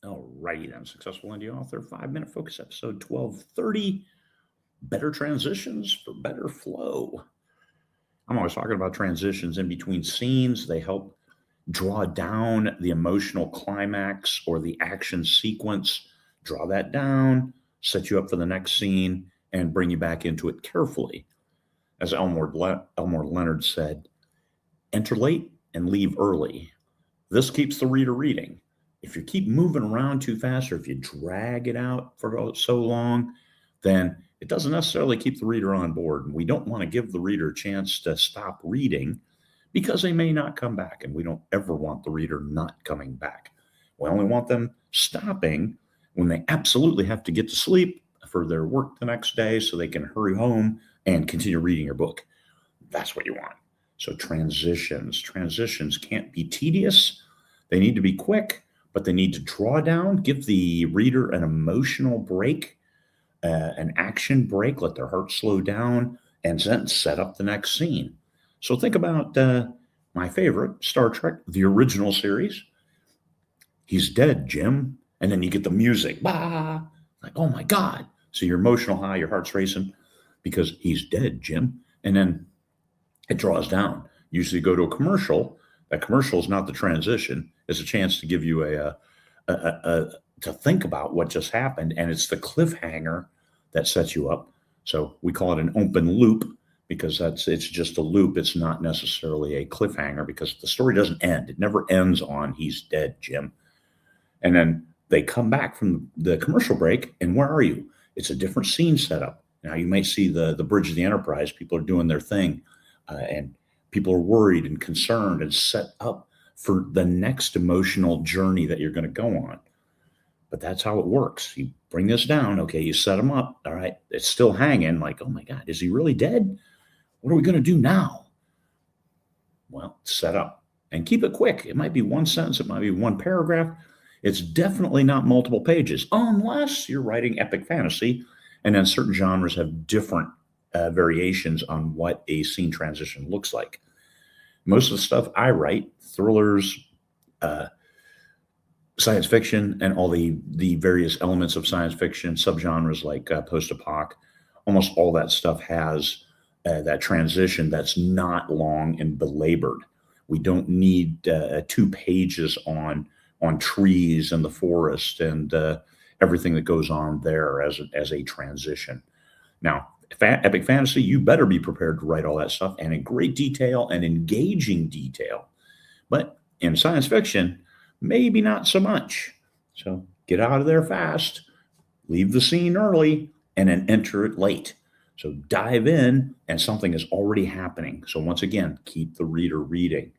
All righty then. Successful Indie Author 5-Minute Focus episode 1230. Better transitions for better flow. I'm always talking about transitions in between scenes. They help draw down the emotional climax or the action sequence, draw that down, set you up for the next scene, and bring you back into it carefully. As Elmore Leonard said, enter late and leave early. This keeps the reader reading. If you keep moving around too fast, or if you drag it out for so long, then it doesn't necessarily keep the reader on board. And we don't want to give the reader a chance to stop reading because they may not come back. And we don't ever want the reader not coming back. We only want them stopping when they absolutely have to get to sleep for their work the next day so they can hurry home and continue reading your book. That's what you want. So transitions can't be tedious. They need to be quick, but they need to draw down, give the reader an emotional break, an action break, let their heart slow down, and then set up the next scene. So think about my favorite, Star Trek, the original series. He's dead, Jim. And then you get the music. Bah! Like, oh my God. So your emotional high, your heart's racing because he's dead, Jim. And then it draws down. Usually go to a commercial. That commercial is not the transition. It's a chance to give you to think about what just happened. And it's the cliffhanger that sets you up. So we call it an open loop because it's just a loop. It's not necessarily a cliffhanger because the story doesn't end. It never ends on he's dead, Jim. And then they come back from the commercial break. And where are you? It's a different scene setup. Now you might see the bridge of the Enterprise. People are doing their thing. And people are worried and concerned and set up for the next emotional journey that you're going to go on. But that's how it works. You bring this down. Okay, you set them up. All right, it's still hanging. Like, oh my God, is he really dead? What are we going to do now? Well, set up and keep it quick. It might be one sentence. It might be one paragraph. It's definitely not multiple pages unless you're writing epic fantasy. And then certain genres have different variations on what a scene transition looks like. Most of the stuff I write, thrillers, science fiction, and all the various elements of science fiction, subgenres like post-apoc, almost all that stuff has that transition that's not long and belabored. We don't need 2 pages on trees and the forest and everything that goes on there as a transition. Now, epic fantasy, you better be prepared to write all that stuff and in great detail and engaging detail. But in science fiction, maybe not so much. So get out of there fast, leave the scene early, and then enter it late. So dive in and something is already happening. So once again, keep the reader reading.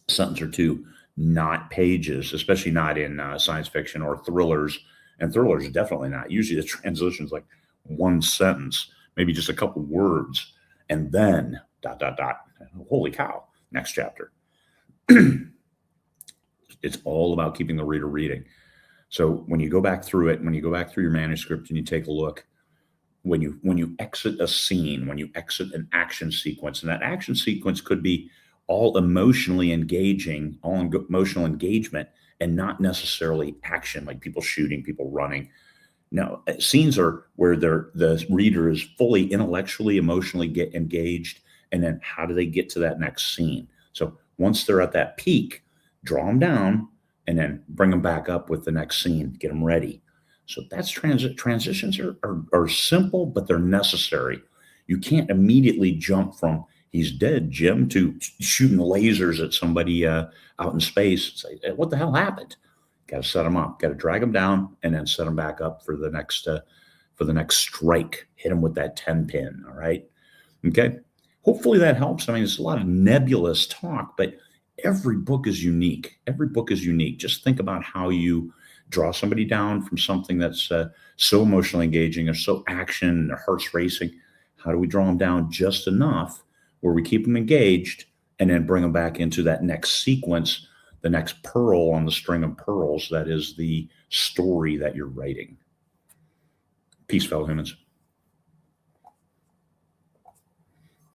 Sentence or two, not pages, especially not in science fiction or thrillers. And thrillers, definitely not. Usually the transition is like one sentence, maybe just a couple words, and then ... Holy cow, next chapter. It's all about keeping the reader reading. So when you go back through it, when you go back through your manuscript and you take a look, when you exit a scene, when you exit an action sequence, and that action sequence could be all emotionally engaging, all emotional engagement, and not necessarily action, like people shooting, people running. No, scenes are where the reader is fully intellectually, emotionally engaged, and then how do they get to that next scene? So once they're at that peak, draw them down, and then bring them back up with the next scene, get them ready. So that's transitions are simple, but they're necessary. You can't immediately jump from he's dead, Jim, to shooting lasers at somebody out in space. It's like, what the hell happened? Got to set them up, got to drag them down, and then set them back up for the next strike. Hit them with that 10 pin. All right. Okay. Hopefully that helps. I mean, it's a lot of nebulous talk, but every book is unique. Every book is unique. Just think about how you draw somebody down from something that's so emotionally engaging or so action and their heart's racing. How do we draw them down just enough where we keep them engaged and then bring them back into that next sequence, the next pearl on the string of pearls that is the story that you're writing. Peace, fellow humans.